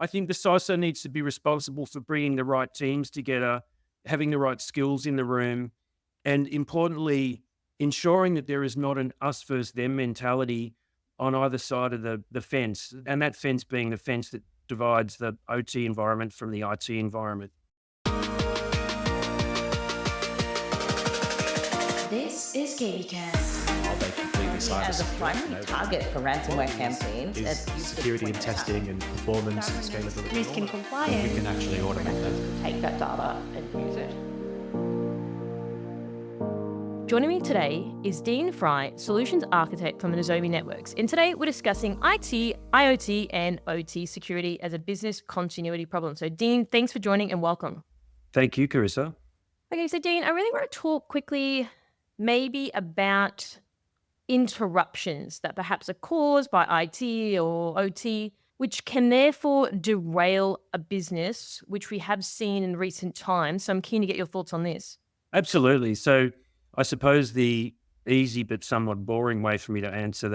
I think the CISO needs to be responsible for bringing the right teams together, having the right skills in the room, and importantly, ensuring that there is not an us versus them mentality on either side of the fence, and that fence being the fence that divides the OT environment from the IT environment. This is KVCast. Are they completely As a cybersecure? primary target for ransomware campaigns, Is as security and testing and performance and scalability. risk and compliance, We can actually automate that. take that data and use it. Joining me today is Dean Frye, Solutions Architect from the Nozomi Networks. And today we're discussing IT, IoT, and OT security as a business continuity problem. So Dean, thanks for joining and welcome. Thank you, Carissa. Okay, so Dean, I really want to talk quickly maybe about interruptions that perhaps are caused by IT or OT, which can therefore derail a business, which we have seen in recent times. So I'm keen to get your thoughts on this. Absolutely. So I suppose the easy but somewhat boring way for me to answer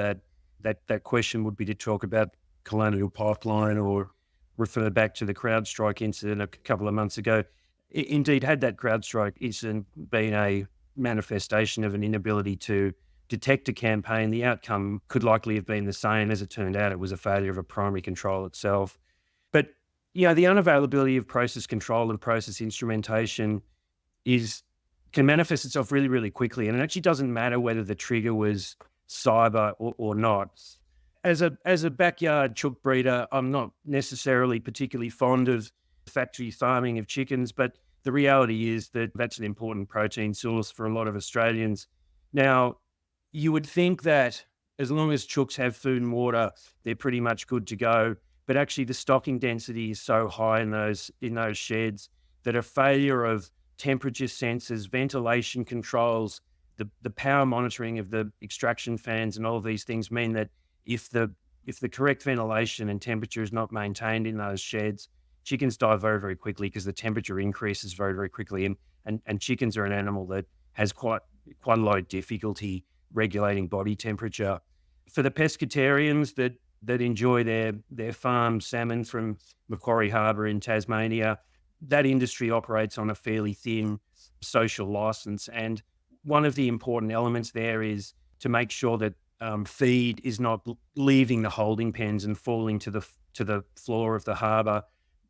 that question would be to talk about Colonial Pipeline or refer back to the CrowdStrike incident a couple of months ago. Indeed, had that CrowdStrike incident been a manifestation of an inability to detect a campaign, the outcome could likely have been the same. As it turned out, it was a failure of a primary control itself. But, the unavailability of process control and process instrumentation can manifest itself really, really quickly. And it actually doesn't matter whether the trigger was cyber or not. As a backyard chook breeder, I'm not necessarily particularly fond of factory farming of chickens, but the reality is that that's an important protein source for a lot of Australians. Now, you would think that as long as chooks have food and water, they're pretty much good to go. But actually, the stocking density is so high in those sheds that a failure of temperature sensors, ventilation controls, the power monitoring of the extraction fans, and all of these things mean that if the correct ventilation and temperature is not maintained in those sheds, chickens die very, very quickly because the temperature increases very, very quickly. And chickens are an animal that has quite a low difficulty regulating body temperature. For the pescatarians that enjoy their farmed salmon from Macquarie Harbour in Tasmania, that industry operates on a fairly thin social license. And one of the important elements there is to make sure that feed is not leaving the holding pens and falling to the floor of the harbour.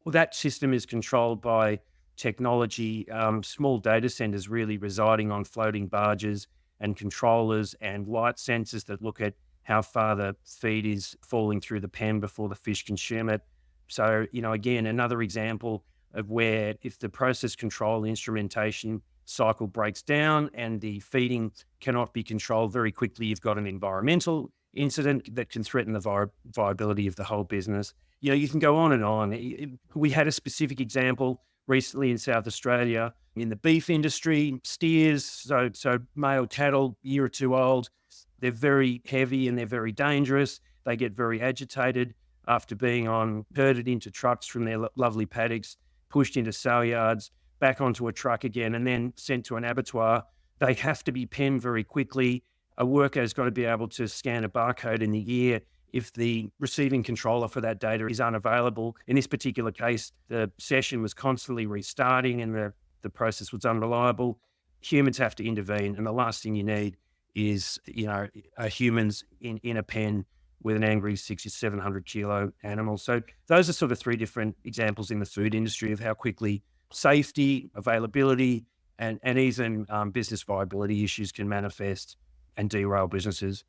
Well, that system is controlled by technology, small data centres really residing on floating barges and controllers and light sensors that look at how far the feed is falling through the pen before the fish consume it. So, again, another example of where if the process control instrumentation cycle breaks down and the feeding cannot be controlled very quickly, you've got an environmental incident that can threaten the viability of the whole business. You can go on and on. We had a specific example recently in South Australia in the beef industry, steers, so male cattle, year or two old. They're very heavy and they're very dangerous. They get very agitated after being herded into trucks from their lovely paddocks, pushed into sale yards, back onto a truck again, and then sent to an abattoir. They have to be penned very quickly. A worker has got to be able to scan a barcode in the ear if the receiving controller for that data is unavailable. In this particular case, the session was constantly restarting and the process was unreliable. Humans have to intervene, and the last thing you need is, humans in a pen with an angry 600 or 700 kilo animal. So those are sort of three different examples in the food industry of how quickly safety, availability, and even business viability issues can manifest and derail businesses.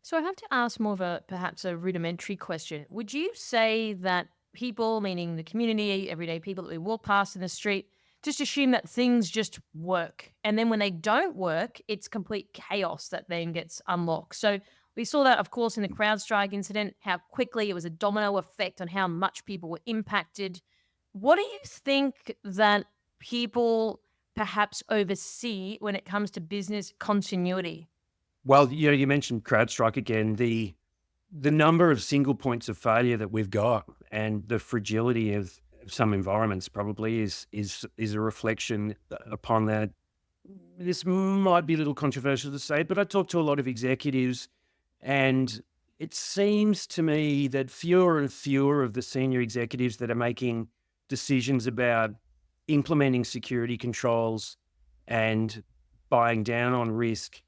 So I have to ask more of perhaps a rudimentary question. Would you say that people, meaning the community, everyday people that we walk past in the street, just assume that things just work? And then when they don't work, it's complete chaos that then gets unlocked. So we saw that, of course, in the CrowdStrike incident, how quickly it was a domino effect on how much people were impacted. What do you think that people perhaps oversee when it comes to business continuity? Well, you mentioned CrowdStrike again. The number of single points of failure that we've got and the fragility of some environments probably is a reflection upon that. This might be a little controversial to say, but I talk to a lot of executives, and it seems to me that fewer and fewer of the senior executives that are making decisions about implementing security controls and buying down on risk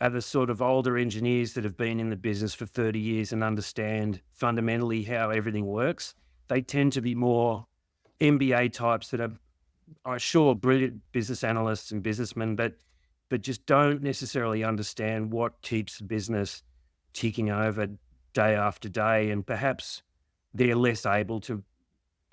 are the sort of older engineers that have been in the business for 30 years and understand fundamentally how everything works. They tend to be more MBA types that are sure brilliant business analysts and businessmen, but just don't necessarily understand what keeps the business ticking over day after day, and perhaps they're less able to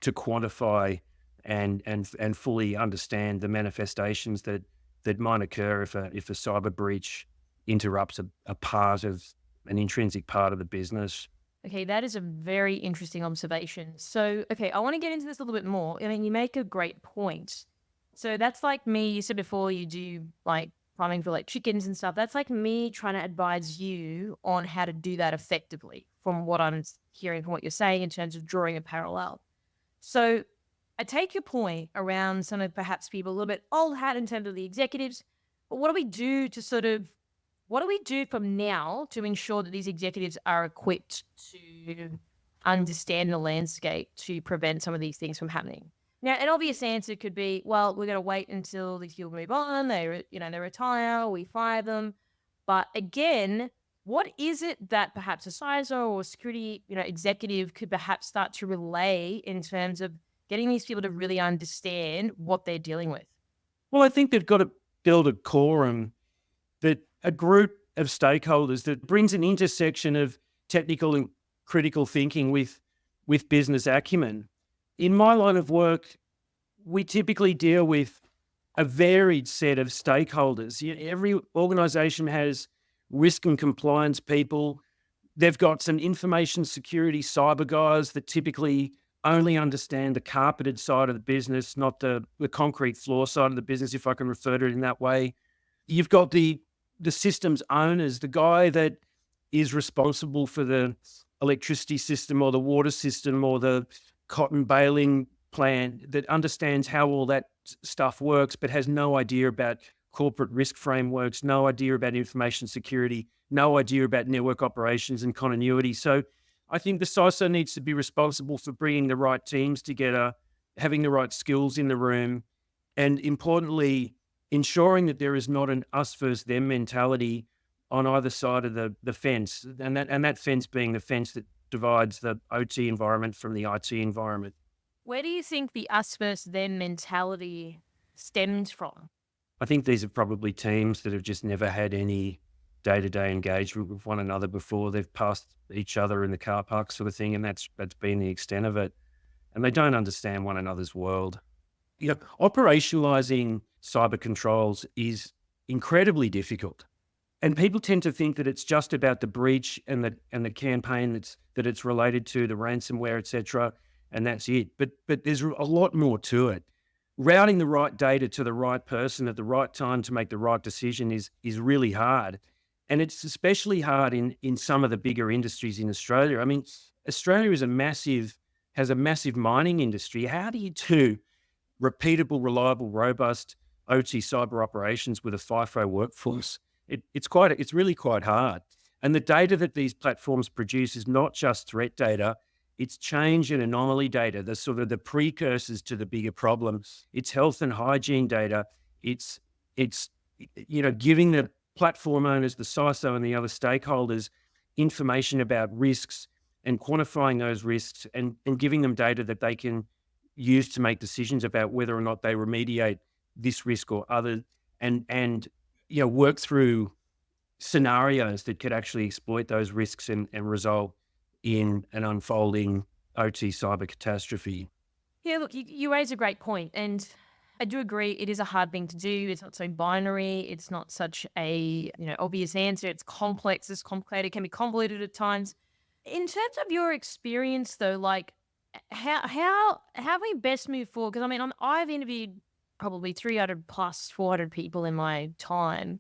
quantify and fully understand the manifestations that might occur if a cyber breach interrupts a part of an intrinsic part of the business. Okay, that is a very interesting observation. So, okay, I want to get into this a little bit more. I mean, you make a great point. So that's like me, you said before you do like farming for like chickens and stuff. That's like me trying to advise you on how to do that effectively from what I'm hearing from what you're saying in terms of drawing a parallel. So I take your point around some of perhaps people a little bit old hat in terms of the executives, but what do we do to what do we do from now to ensure that these executives are equipped to understand the landscape to prevent some of these things from happening? Now, an obvious answer could be, well, we're going to wait until these people move on, they retire, we fire them. But again, what is it that perhaps a CISO or security, executive could perhaps start to relay in terms of getting these people to really understand what they're dealing with? Well, I think they've got to build a quorum, that a group of stakeholders that brings an intersection of technical and critical thinking with business acumen. In my line of work, we typically deal with a varied set of stakeholders. Every organization has risk and compliance people. They've got some information security cyber guys that typically only understand the carpeted side of the business, not the concrete floor side of the business, if I can refer to it in that way. You've got the systems owners, the guy that is responsible for the electricity system or the water system or the cotton baling plant, that understands how all that stuff works, but has no idea about corporate risk frameworks, no idea about information security, no idea about network operations and continuity. So I think the CISO needs to be responsible for bringing the right teams together, having the right skills in the room, and importantly, ensuring that there is not an us versus them mentality on either side of the fence, and that fence being the fence that divides the OT environment from the IT environment. Where do you think the us versus them mentality stems from? I think these are probably teams that have just never had any day-to-day engagement with one another before. They've passed each other in the car park sort of thing, and that's been the extent of it. And they don't understand one another's world. Operationalizing cyber controls is incredibly difficult. And people tend to think that it's just about the breach and the campaign that it's related to, the ransomware, etc., and that's it. But there's a lot more to it. Routing the right data to the right person at the right time to make the right decision is really hard. And it's especially hard in some of the bigger industries in Australia. I mean, Australia has a massive mining industry. How do you do repeatable, reliable, robust OT cyber operations with a FIFO workforce? It's really quite hard. And the data that these platforms produce is not just threat data, it's change and anomaly data, the sort of the precursors to the bigger problem. It's health and hygiene data. It's giving the platform owners, the CISO and the other stakeholders information about risks and quantifying those risks and giving them data that they can use to make decisions about whether or not they remediate this risk or other, and work through scenarios that could actually exploit those risks and result in an unfolding OT cyber catastrophe. Yeah, look, you raise a great point, and I do agree it is a hard thing to do. It's not so binary. It's not such a obvious answer. It's complex. It's complicated. It can be convoluted at times. In terms of your experience, though, like how we best move forward? Because I mean, I've interviewed probably 300 plus 400 people in my time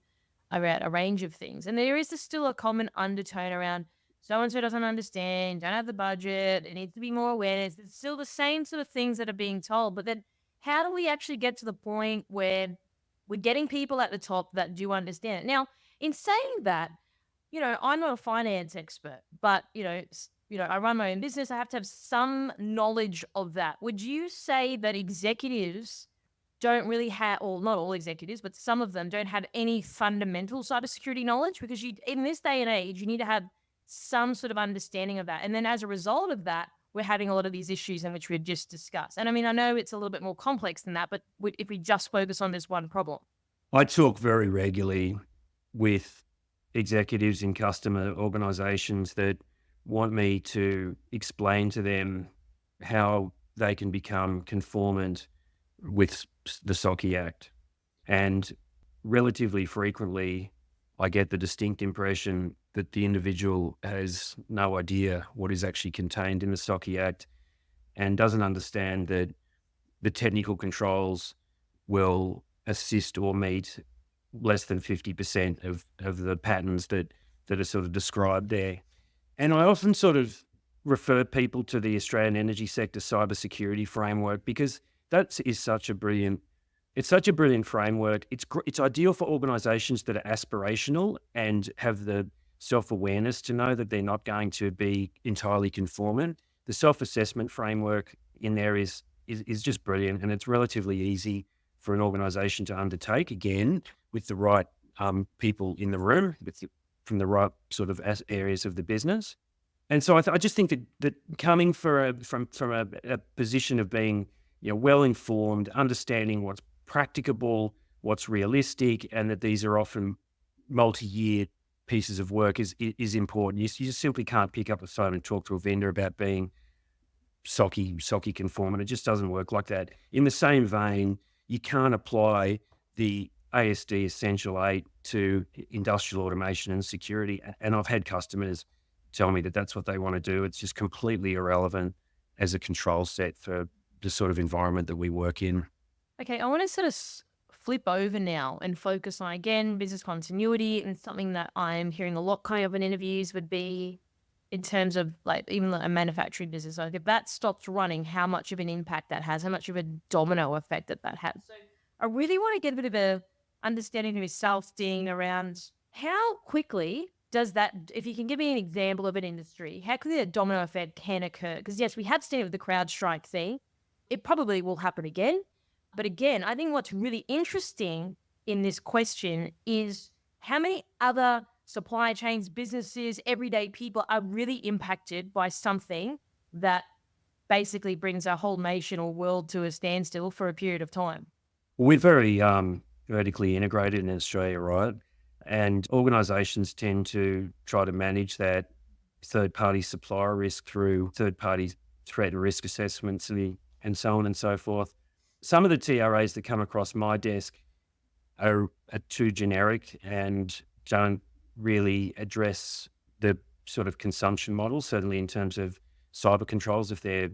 about a range of things, and there is still a common undertone around so-and-so doesn't understand, don't have the budget, it needs to be more awareness. It's still the same sort of things that are being told. But then how do we actually get to the point where we're getting people at the top that do understand it? Now, in saying that, I'm not a finance expert, but, I run my own business. I have to have some knowledge of that. Would you say that executives don't really have, or not all executives, but some of them don't have any fundamental cybersecurity knowledge? Because in this day and age, you need to have some sort of understanding of that. And then as a result of that, we're having a lot of these issues in which we just discussed. And I mean, I know it's a little bit more complex than that, but if we just focus on this one problem. I talk very regularly with executives in customer organizations that want me to explain to them how they can become conformant with the SOCI Act. And relatively frequently, I get the distinct impression that the individual has no idea what is actually contained in the SOCI Act and doesn't understand that the technical controls will assist or meet less than 50% of the patterns that are sort of described there. And I often sort of refer people to the Australian energy sector cybersecurity framework because that is such a brilliant framework. It's ideal for organizations that are aspirational and have the self-awareness to know that they're not going to be entirely conformant. The self-assessment framework in there is just brilliant, and it's relatively easy for an organization to undertake, again, with the right people in the room, from the right sort of areas of the business. And so I just think that coming from a position of being well informed, understanding what's practicable, what's realistic, and that these are often multi-year pieces of work is important. You just simply can't pick up the phone and talk to a vendor about being SOCI conformant. It just doesn't work like that. In the same vein, you can't apply the ASD Essential 8 to industrial automation and security. And I've had customers tell me that that's what they want to do. It's just completely irrelevant as a control set for the sort of environment that we work in. Okay, I want to sort of flip over now and focus on, again, business continuity, and something that I'm hearing a lot kind of in interviews would be in terms of like even a manufacturing business. Like if that stops running, how much of an impact that has, how much of a domino effect that has. So I really want to get a bit of a understanding of yourself, Dean, around how quickly does that, if you can give me an example of an industry, how quickly a domino effect can occur? Because yes, we have seen it with the CrowdStrike thing. It probably will happen again. But again, I think what's really interesting in this question is how many other supply chains, businesses, everyday people are really impacted by something that basically brings our whole nation or world to a standstill for a period of time. We're very vertically integrated in Australia, right? And organisations tend to try to manage that third-party supplier risk through third-party threat and risk assessments and so on and so forth. Some of the TRAs that come across my desk are too generic and don't really address the sort of consumption model, certainly in terms of cyber controls, if they're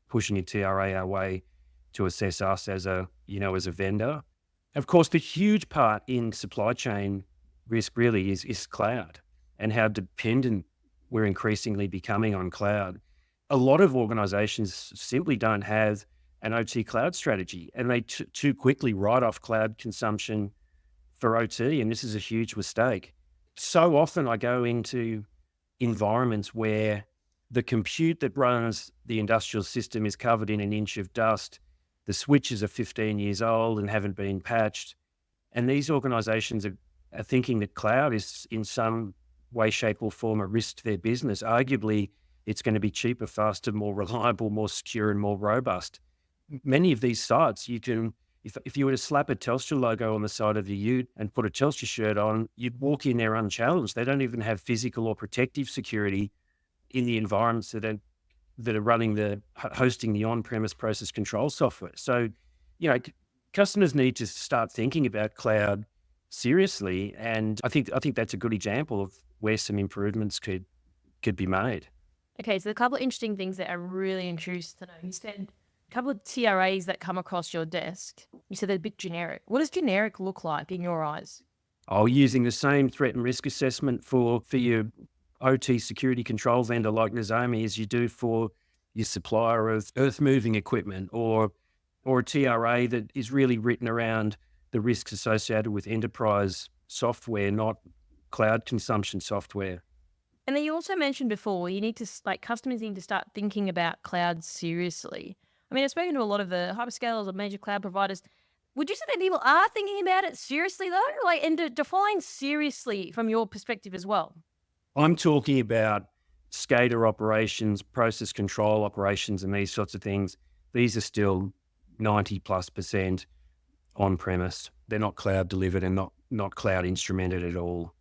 pushing a TRA our way to assess us as a vendor. Of course, the huge part in supply chain risk really is cloud and how dependent we're increasingly becoming on cloud. A lot of organizations simply don't have an OT cloud strategy, and they too quickly write off cloud consumption for OT, and this is a huge mistake. So often I go into environments where the compute that runs the industrial system is covered in an inch of dust. The switches are 15 years old and haven't been patched. And these organizations are thinking that cloud is in some way, shape or form a risk to their business. Arguably, it's going to be cheaper, faster, more reliable, more secure and more robust. Many of these sites, you can, if you were to slap a Telstra logo on the side of the ute and put a Telstra shirt on, you'd walk in there unchallenged. They don't even have physical or protective security in the environments that are running hosting the on-premise process control software. So, customers need to start thinking about cloud seriously, and I think that's a good example of where some improvements could be made. Okay, so a couple of interesting things that I'm really curious to know. You said a couple of TRAs that come across your desk. You said they're a bit generic. What does generic look like in your eyes? Oh, using the same threat and risk assessment for your OT security control vendor like Nozomi as you do for your supplier of earth-moving equipment, or a TRA that is really written around the risks associated with enterprise software, not cloud consumption software. And then you also mentioned before, you need to, customers need to start thinking about cloud seriously. I mean, I've spoken to a lot of the hyperscalers or major cloud providers. Would you say that people are thinking about it seriously though? And to define seriously from your perspective as well. I'm talking about SCADA operations, process control operations, and these sorts of things. These are still 90+% on-premise. They're not cloud delivered and not cloud instrumented at all.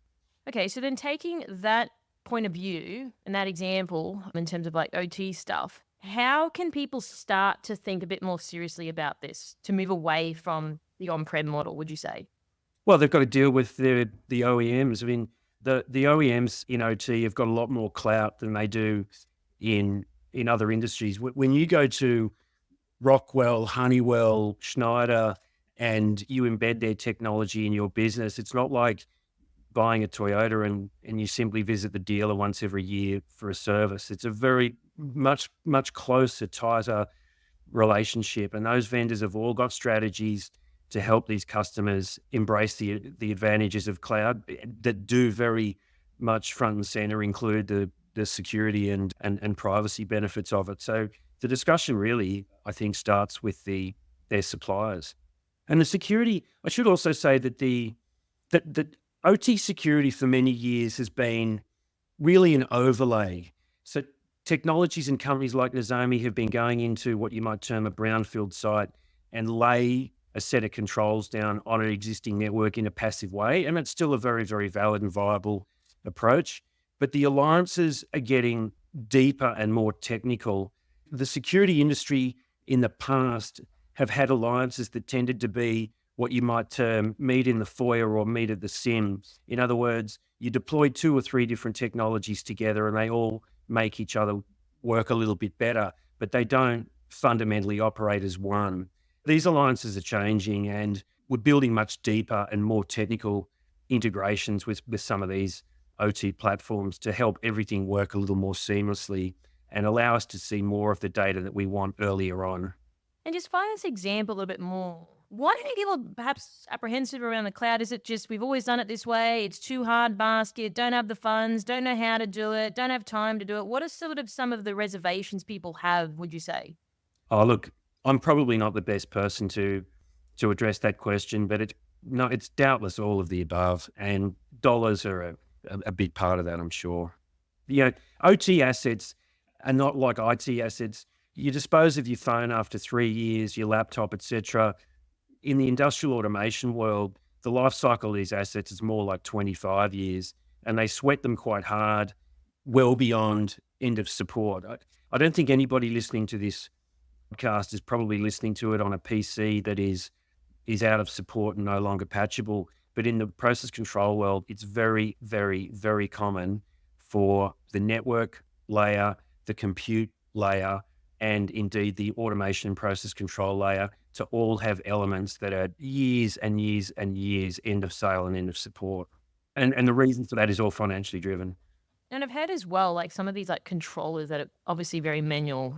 Okay, so then taking that point of view and that example in terms of OT stuff, how can people start to think a bit more seriously about this to move away from the on-prem model, would you say? Well, they've got to deal with the OEMs. I mean, the OEMs in OT have got a lot more clout than they do in other industries. When you go to Rockwell, Honeywell, Schneider, and you embed their technology in your business, it's not like buying a Toyota and you simply visit the dealer once every year for a service. It's a very much closer, tighter relationship. And those vendors have all got strategies to help these customers embrace the advantages of cloud that do very much front and center include the security and privacy benefits of it. So the discussion really, I think, starts with their suppliers. And the security, I should also say that OT security for many years has been really an overlay. So technologies and companies like Nozomi have been going into what you might term a brownfield site and lay a set of controls down on an existing network in a passive way. And it's still a very, very valid and viable approach. But the alliances are getting deeper and more technical. The security industry in the past have had alliances that tended to be what you might term meet in the foyer or meet at the sim. In other words, you deploy 2 or 3 different technologies together and they all make each other work a little bit better, but they don't fundamentally operate as one. These alliances are changing and we're building much deeper and more technical integrations with some of these OT platforms to help everything work a little more seamlessly and allow us to see more of the data that we want earlier on. And just find this example a little bit more. Why do people perhaps apprehensive around the cloud? Is it just we've always done it this way? It's too hard basket, don't have the funds, don't know how to do it, don't have time to do it. What are sort of some of the reservations people have, would you say? Oh, look, I'm probably not the best person to address that question, but it's doubtless all of the above, and dollars are a big part of that, I'm sure. OT assets are not like IT assets. You dispose of your phone after 3 years, your laptop, etc. In the industrial automation world, the life cycle of these assets is more like 25 years, and they sweat them quite hard, well beyond end of support. I don't think anybody listening to this podcast is probably listening to it on a PC that is out of support and no longer patchable. But in the process control world, it's very, very, very common for the network layer, the compute layer, and indeed the automation and process control layer to all have elements that are years and years and years end of sale and end of support. And the reason for that is all financially driven. And I've heard as well, some of these controllers that are obviously very manual,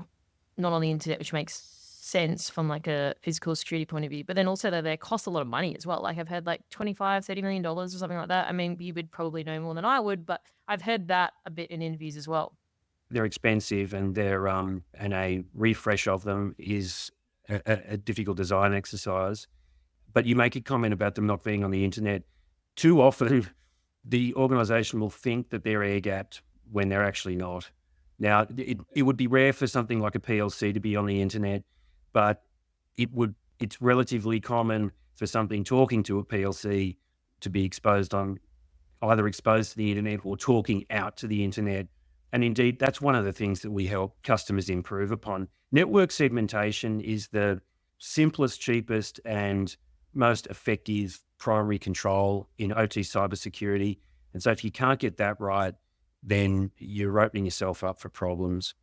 not on the internet, which makes sense from a physical security point of view, but then also that they cost a lot of money as well. I've heard $25-30 million or something like that. I mean, you would probably know more than I would, but I've heard that a bit in interviews as well. They're expensive and and a refresh of them is a difficult design exercise. But you make a comment about them not being on the internet. Too often, the organization will think that they're air-gapped when they're actually not. Now, it would be rare for something like a PLC to be on the internet, but it's relatively common for something talking to a PLC to be either exposed to the internet or talking out to the internet. And indeed, that's one of the things that we help customers improve upon. Network segmentation is the simplest, cheapest, and most effective primary control in OT cybersecurity. And so if you can't get that right, then you're opening yourself up for problems.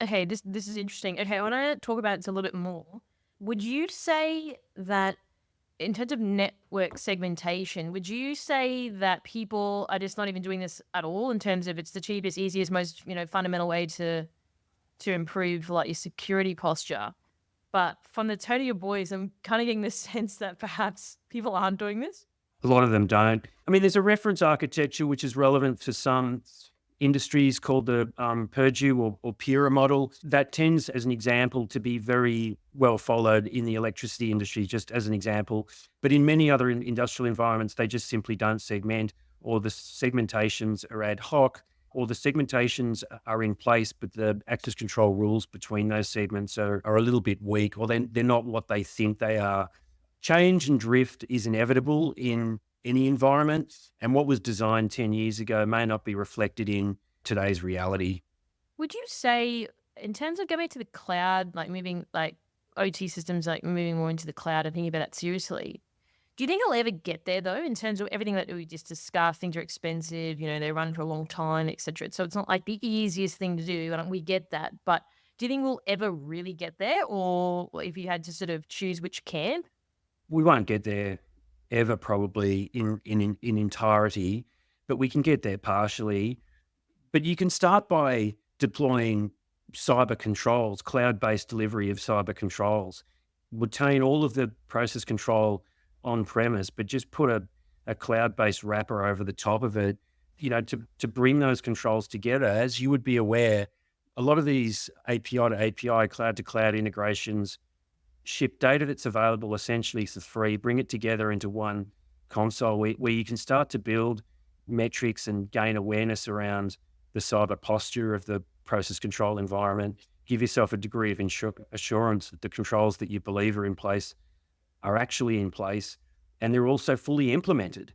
Okay, this is interesting. Okay, I want to talk about it a little bit more. Would you say that in terms of network segmentation, would you say that people are just not even doing this at all in terms of it's the cheapest, easiest, most fundamental way to improve your security posture? But from the tone of your voice, I'm kind of getting the sense that perhaps people aren't doing this. A lot of them don't. I mean, there's a reference architecture which is relevant for some industries called the Purdue or PIRA model. That tends, as an example, to be very well followed in the electricity industry, just as an example. But in many other industrial environments, they just simply don't segment, or the segmentations are ad hoc, or the segmentations are in place, but the access control rules between those segments are a little bit weak, or they're not what they think they are. Change and drift is inevitable in any environment, and what was designed 10 years ago may not be reflected in today's reality. Would you say, in terms of going to the cloud, like moving like OT systems, like moving more into the cloud and thinking about that seriously, do you think it'll ever get there though, in terms of everything that we just discussed? Things are expensive, they run for a long time, etc. So it's not like the easiest thing to do, and we get that. But do you think we'll ever really get there, or if you had to sort of choose which camp? We won't get there ever, probably in entirety, but we can get there partially. But you can start by deploying cyber controls, cloud-based delivery of cyber controls. Retain all of the process control on premise, but just put a cloud-based wrapper over the top of it, to bring those controls together. As you would be aware, a lot of these API to API, cloud to cloud integrations ship data that's available essentially for free, bring it together into one console where you can start to build metrics and gain awareness around the cyber posture of the process control environment, give yourself a degree of assurance that the controls that you believe are in place are actually in place, and they're also fully implemented.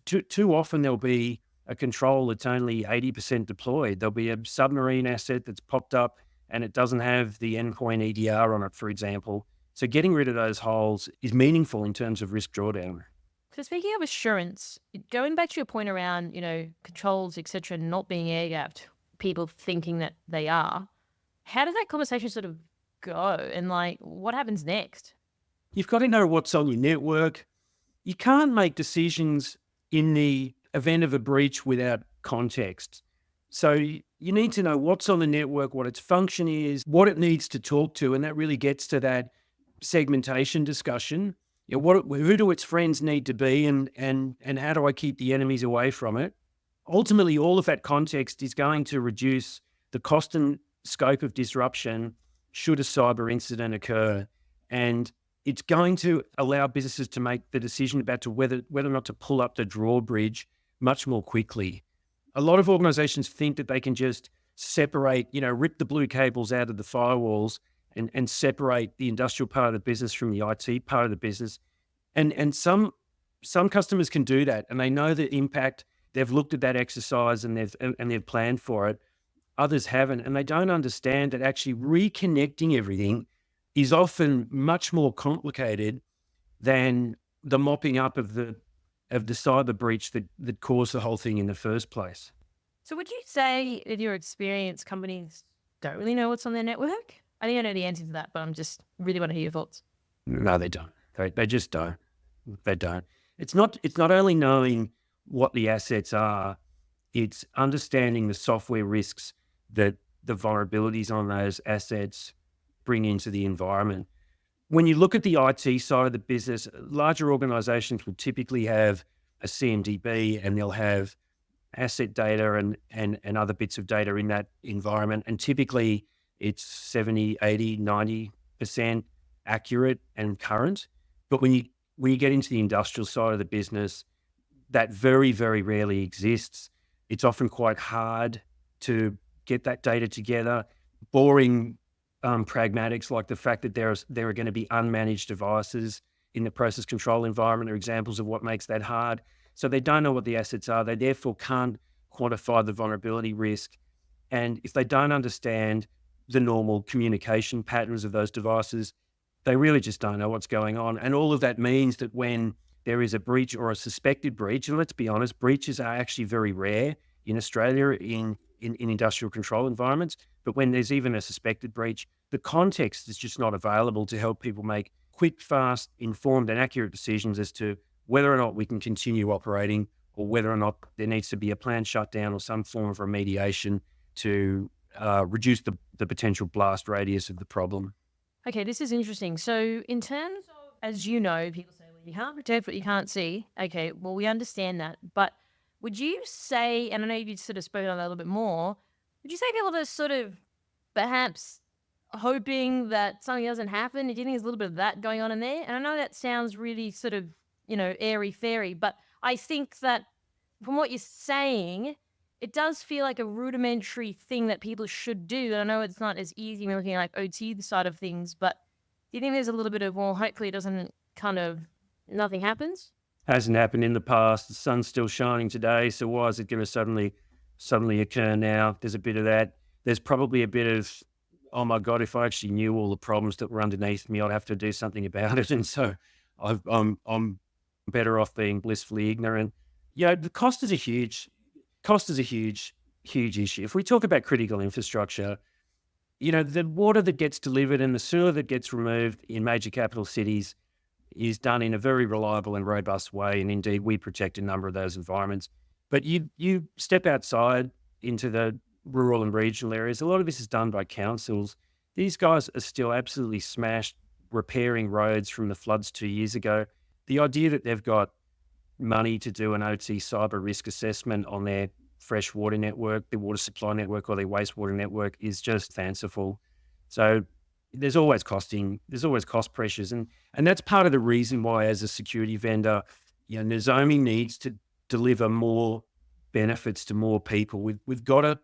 Too often there'll be a control that's only 80% deployed. There'll be a submarine asset that's popped up and it doesn't have the endpoint EDR on it, for example. So getting rid of those holes is meaningful in terms of risk drawdown. So speaking of assurance, going back to your point around, controls, etc., not being air gapped, people thinking that they are, how does that conversation sort of go? And what happens next? You've got to know what's on your network. You can't make decisions in the event of a breach without context. So you need to know what's on the network, what its function is, what it needs to talk to, and that really gets to that segmentation discussion. Who do its friends need to be, and how do I keep the enemies away from it? Ultimately, all of that context is going to reduce the cost and scope of disruption should a cyber incident occur, and it's going to allow businesses to make the decision about whether or not to pull up the drawbridge much more quickly. A lot of organizations think that they can just separate, rip the blue cables out of the firewalls and separate the industrial part of the business from the IT part of the business. And some customers can do that, and they know the impact. They've looked at that exercise and they've planned for it. Others haven't, and they don't understand that actually reconnecting everything is often much more complicated than the mopping up of the cyber breach that caused the whole thing in the first place. So would you say, in your experience, companies don't really know what's on their network? I think I know the answer to that, but I'm just really want to hear your thoughts. No, they don't. They just don't. They don't. It's not only knowing what the assets are, it's understanding the software risks that the vulnerabilities on those assets bring into the environment. When you look at the IT side of the business, larger organizations will typically have a CMDB, and they'll have asset data and other bits of data in that environment. And typically it's 70, 80, 90% accurate and current. But when you get into the industrial side of the business, that very, very rarely exists. It's often quite hard to get that data together. Boring pragmatics like the fact that there are going to be unmanaged devices in the process control environment are examples of what makes that hard. So they don't know what the assets are. They therefore can't quantify the vulnerability risk. And if they don't understand the normal communication patterns of those devices, they really just don't know what's going on. And all of that means that when there is a breach or a suspected breach, and let's be honest, breaches are actually very rare in Australia in industrial control environments, but when there's even a suspected breach, the context is just not available to help people make quick, fast, informed and accurate decisions as to whether or not we can continue operating, or whether or not there needs to be a planned shutdown or some form of remediation to reduce the potential blast radius of the problem. Okay, this is interesting. So in terms of, as you know, people say, well, You can't protect what you can't see. Okay, well, we understand that. But would you say, and I know you've sort of spoken on that a little bit more, would you say people are sort of perhaps hoping that something doesn't happen? Do you think there's a little bit of that going on in there? And I know that sounds really sort of, airy fairy, but I think that from what you're saying, it does feel like a rudimentary thing that people should do. And I know it's not as easy when looking at like OT side of things, but do you think there's a little bit of, well, hopefully it doesn't kind of, nothing happens? Hasn't happened in the past. The sun's still shining today, so why is it going to suddenly occur now? There's a bit of that. There's probably a bit of, oh my God, if I actually knew all the problems that were underneath me, I'd have to do something about it. And so I'm better off being blissfully ignorant. The cost is a huge issue. If we talk about critical infrastructure, the water that gets delivered and the sewer that gets removed in major capital cities is done in a very reliable and robust way. And indeed, we protect a number of those environments. But you step outside into the rural and regional areas, a lot of this is done by councils. These guys are still absolutely smashed repairing roads from the floods 2 years ago. The idea that they've got money to do an OT cyber risk assessment on their fresh water network, their water supply network, or their wastewater network is just fanciful. So there's always cost pressures. And that's part of the reason why, as a security vendor, Nozomi needs to deliver more benefits to more people. We've got to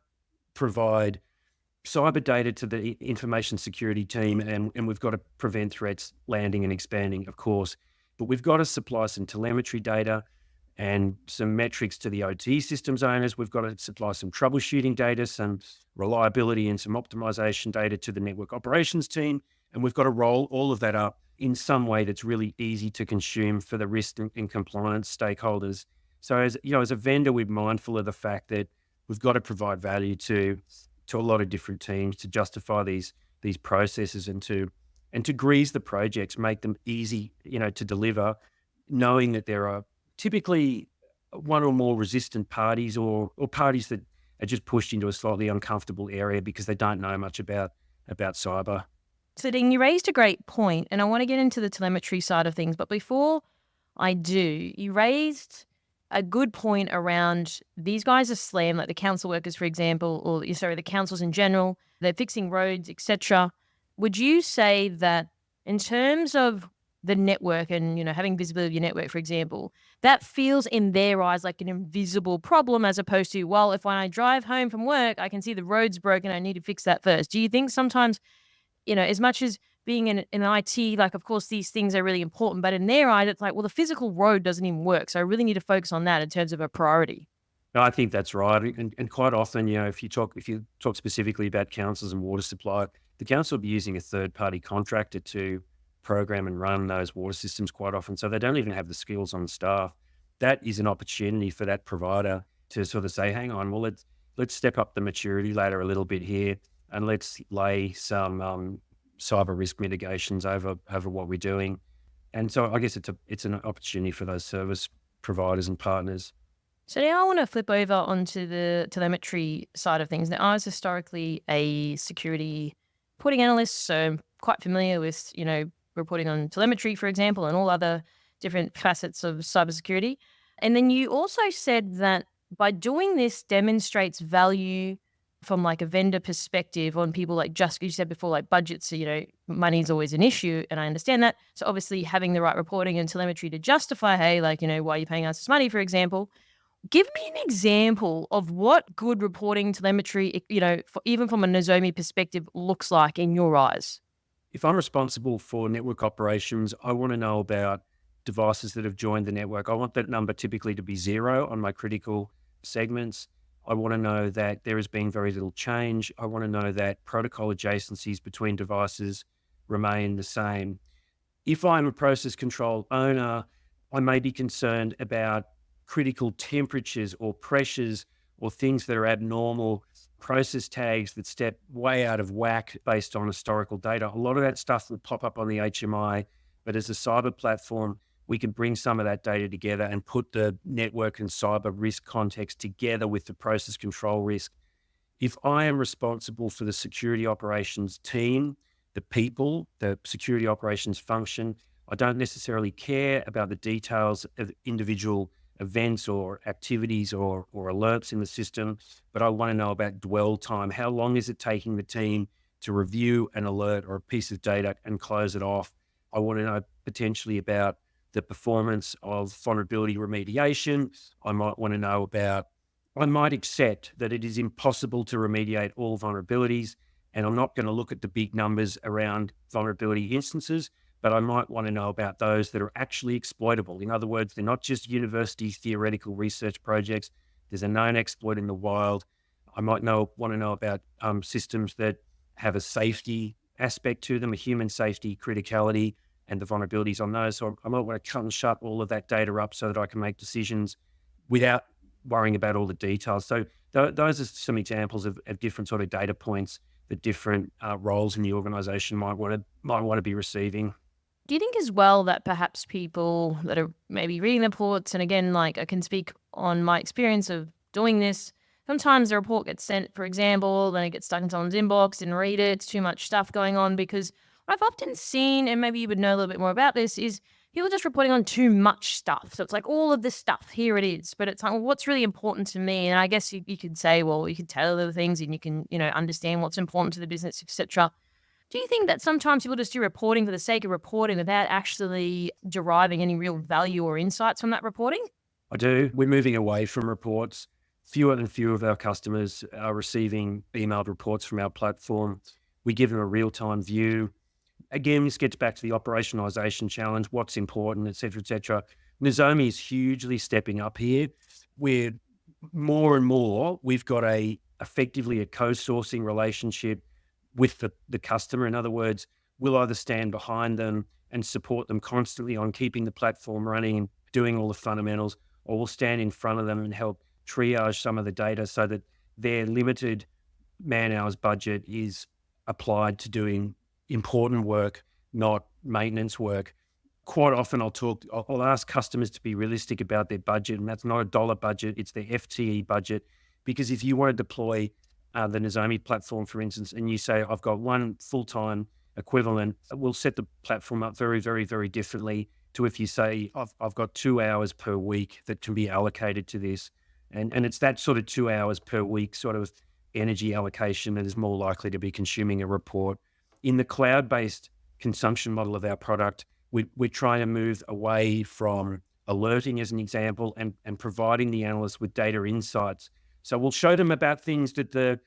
provide cyber data to the information security team, and we've got to prevent threats landing and expanding, of course. But we've got to supply some telemetry data and some metrics to the OT systems owners. We've got to supply some troubleshooting data, some reliability and some optimization data to the network operations team. And we've got to roll all of that up in some way that's really easy to consume for the risk and compliance stakeholders. So as a vendor, we're mindful of the fact that we've got to provide value to a lot of different teams to justify these processes and to grease the projects, make them easy, to deliver, knowing that there are typically one or more resistant parties or parties that are just pushed into a slightly uncomfortable area because they don't know much about cyber. So Dean, you raised a great point, and I want to get into the telemetry side of things. But before I do, you raised a good point around these guys are slammed, like the council workers, for example, or the councils in general. They're fixing roads, etc. Would you say that in terms of the network and, having visibility of your network, for example, that feels in their eyes like an invisible problem, as opposed to, well, if when I drive home from work, I can see the road's broken, I need to fix that first. Do you think sometimes, as much as being in IT, like, of course, these things are really important, but in their eyes, it's like, well, the physical road doesn't even work. So I really need to focus on that in terms of a priority. No, I think that's right. And quite often, if you talk specifically about councils and water supply, the council will be using a third-party contractor to program and run those water systems quite often. So they don't even have the skills on staff. That is an opportunity for that provider to sort of say, hang on, well, let's step up the maturity ladder a little bit here, and let's lay some cyber risk mitigations over what we're doing. And so I guess it's an opportunity for those service providers and partners. So now I want to flip over onto the telemetry side of things. Now, I was historically a security reporting analyst, so I'm quite familiar with, reporting on telemetry, for example, and all other different facets of cybersecurity. And then you also said that by doing this demonstrates value from like a vendor perspective on people, like, just you said before, like budgets, money is always an issue, and I understand that. So obviously having the right reporting and telemetry to justify, hey, like, why are you paying us this money, for example. Give me an example of what good reporting telemetry, even from a Nozomi perspective, looks like in your eyes. If I'm responsible for network operations, I want to know about devices that have joined the network. I want that number typically to be 0 on my critical segments. I want to know that there has been very little change. I want to know that protocol adjacencies between devices remain the same. If I'm a process control owner, I may be concerned about critical temperatures or pressures or things that are abnormal, process tags that step way out of whack based on historical data. A lot of that stuff will pop up on the HMI, but as a cyber platform, we can bring some of that data together and put the network and cyber risk context together with the process control risk. If I am responsible for the security operations team, the people, the security operations function, I don't necessarily care about the details of individual events or activities or alerts in the system, but I want to know about dwell time. How long is it taking the team to review an alert or a piece of data and close it off? I want to know potentially about the performance of vulnerability remediation. I might want to know about, I might accept that it is impossible to remediate all vulnerabilities, and I'm not going to look at the big numbers around vulnerability instances, but I might want to know about those that are actually exploitable. In other words, they're not just university theoretical research projects. There's a known exploit in the wild. I might want to know about systems that have a safety aspect to them, a human safety criticality, and the vulnerabilities on those. So I might want to cut and shut all of that data up so that I can make decisions without worrying about all the details. So those are some examples of different sort of data points that different roles in the organization might want to be receiving. Do you think as well that perhaps people that are maybe reading the reports, and again, like I can speak on my experience of doing this, sometimes the report gets sent, for example, then it gets stuck in someone's inbox and read it. It's too much stuff going on, because what I've often seen, and maybe you would know a little bit more about this, is people just reporting on too much stuff. So it's like all of this stuff, here it is. But it's like, well, what's really important to me? And I guess you could say, well, you could tell the things and you can, understand what's important to the business, etc. Do you think that sometimes people just do reporting for the sake of reporting without actually deriving any real value or insights from that reporting? I do. We're moving away from reports. Fewer and fewer of our customers are receiving emailed reports from our platform. We give them a real-time view. Again, this gets back to the operationalization challenge, what's important, et cetera, et cetera. Nozomi is hugely stepping up here. We're more and more, we've got effectively a co-sourcing relationship with the customer. In other words, we'll either stand behind them and support them constantly on keeping the platform running and doing all the fundamentals, or we'll stand in front of them and help triage some of the data so that their limited man-hours budget is applied to doing important work, not maintenance work. Quite often I'll ask customers to be realistic about their budget, and that's not a dollar budget, it's their FTE budget. Because if you want to deploy the Nozomi platform, for instance, and you say, I've got one full-time equivalent, we'll set the platform up very, very, very differently to if you say, I've got 2 hours per week that can be allocated to this. And it's that sort of 2 hours per week sort of energy allocation that is more likely to be consuming a report. In the cloud-based consumption model of our product, we're trying to move away from alerting, as an example, and providing the analysts with data insights. So we'll show them about things that the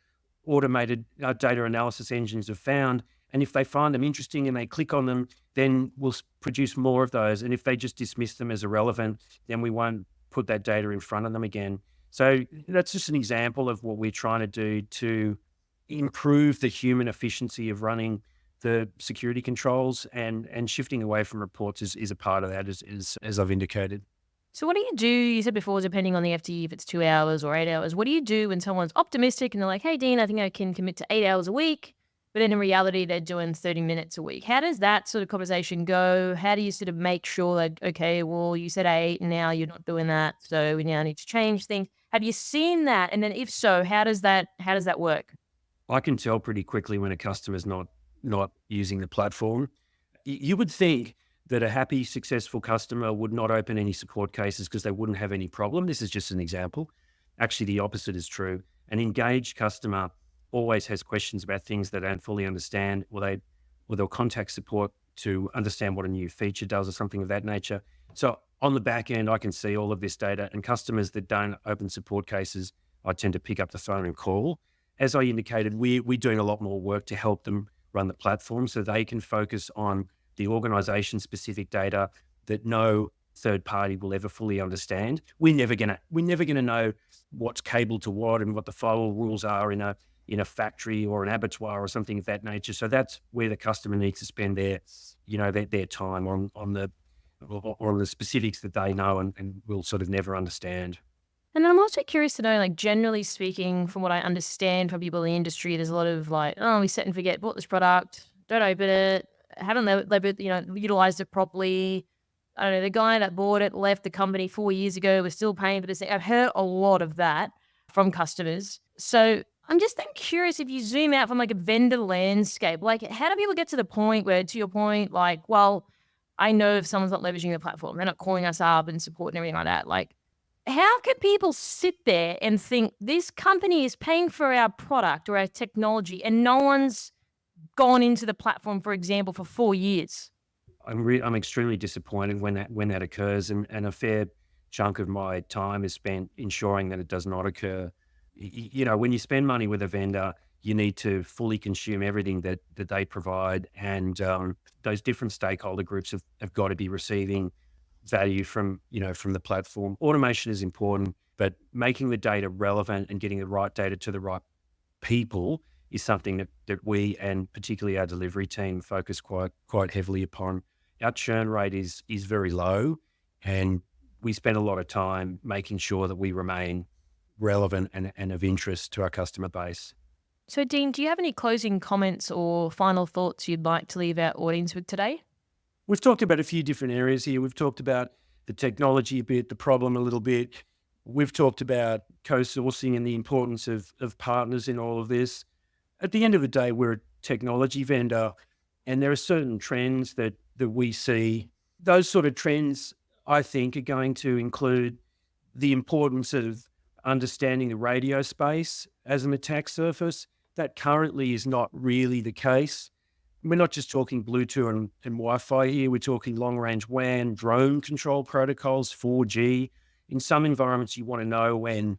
automated data analysis engines have found. And if they find them interesting and they click on them, then we'll produce more of those. And if they just dismiss them as irrelevant, then we won't put that data in front of them again. So that's just an example of what we're trying to do to improve the human efficiency of running the security controls, and shifting away from reports is a part of that, as I've indicated. So what do you do? You said before, depending on the FTE, if it's 2 hours or 8 hours, what do you do when someone's optimistic and they're like, hey, Dean, I think I can commit to 8 hours a week, but then in reality, they're doing 30 minutes a week? How does that sort of conversation go? How do you sort of make sure that, okay, well, you said 8, and now you're not doing that, so we now need to change things? Have you seen that? And then if so, how does that work? I can tell pretty quickly when a customer's not using the platform. You would think that a happy, successful customer would not open any support cases because they wouldn't have any problem. This is just an example. Actually, the opposite is true. An engaged customer always has questions about things they don't fully understand, or they'll contact support to understand what a new feature does or something of that nature. So on the back end, I can see all of this data, and customers that don't open support cases, I tend to pick up the phone and call. As I indicated, we're doing a lot more work to help them run the platform so they can focus on the organization-specific data that no third party will ever fully understand. We're never gonna know what's cabled to what and what the firewall rules are in a factory or an abattoir or something of that nature. So that's where the customer needs to spend their time on the specifics that they know and will sort of never understand. And then I'm also curious to know, like, generally speaking, from what I understand from people in the industry, there's a lot of like, oh, we set and forget, bought this product, don't open it, haven't they utilized it properly. I don't know, the guy that bought it left the company 4 years ago, we're still paying for this thing. I've heard a lot of that from customers. So I'm just then curious, if you zoom out from like a vendor landscape, like how do people get to the point where, to your point, like, well, I know if someone's not leveraging the platform, they're not calling us up and support and everything like that. Like, how can people sit there and think this company is paying for our product or our technology and no one's gone into the platform, for example, for 4 years? I'm extremely disappointed when that occurs, and a fair chunk of my time is spent ensuring that it does not occur. When you spend money with a vendor, you need to fully consume everything that they provide, and those different stakeholder groups have got to be receiving value from the platform. Automation is important, but making the data relevant and getting the right data to the right people is something that we, and particularly our delivery team, focus quite heavily upon. Our churn rate is very low, and we spend a lot of time making sure that we remain relevant and of interest to our customer base. So, Dean, do you have any closing comments or final thoughts you'd like to leave our audience with today? We've talked about a few different areas here. We've talked about the technology a bit, the problem a little bit. We've talked about co-sourcing and the importance of partners in all of this. At the end of the day, we're a technology vendor, and there are certain trends that we see. Those sort of trends, I think, are going to include the importance of understanding the radio space as an attack surface. That currently is not really the case. We're not just talking Bluetooth and Wi-Fi here. We're talking long-range WAN, drone control protocols, 4G. In some environments, you want to know when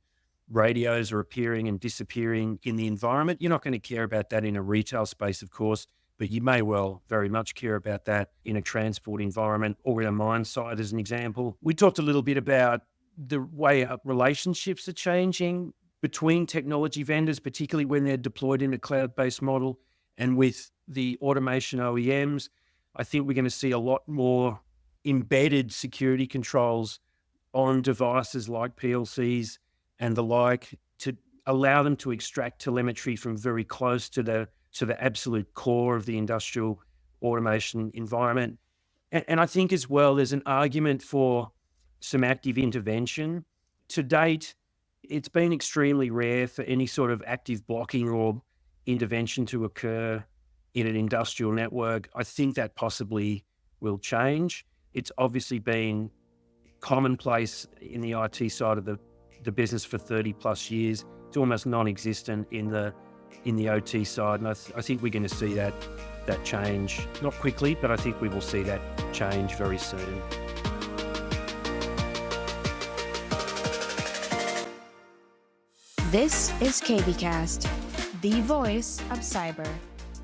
radios are appearing and disappearing in the environment. You're not going to care about that in a retail space, of course, but you may well very much care about that in a transport environment or in a mine site, as an example. We talked a little bit about the way relationships are changing between technology vendors, particularly when they're deployed in a cloud-based model, and with the automation OEMs. I think we're going to see a lot more embedded security controls on devices like PLCs and the like, to allow them to extract telemetry from very close to the absolute core of the industrial automation environment. And I think as well, there's an argument for some active intervention. To date, it's been extremely rare for any sort of active blocking or intervention to occur in an industrial network. I think that possibly will change. It's obviously been commonplace in the IT side of the business for 30 plus years. It's almost non-existent in the OT side. And I think we're going to see that change, not quickly, but I think we will see that change very soon. This is KBcast, the voice of cyber.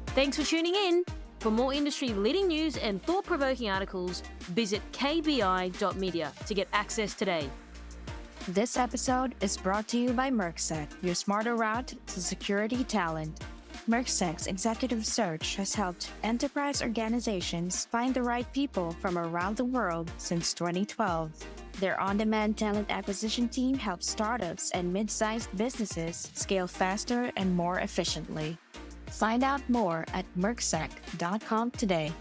Thanks for tuning in. For more industry-leading news and thought-provoking articles, visit kbi.media to get access today. This episode is brought to you by Mercsec, your smarter route to security talent. Mercsec's executive search has helped enterprise organizations find the right people from around the world since 2012. Their on-demand talent acquisition team helps startups and mid-sized businesses scale faster and more efficiently. Find out more at mercsec.com today.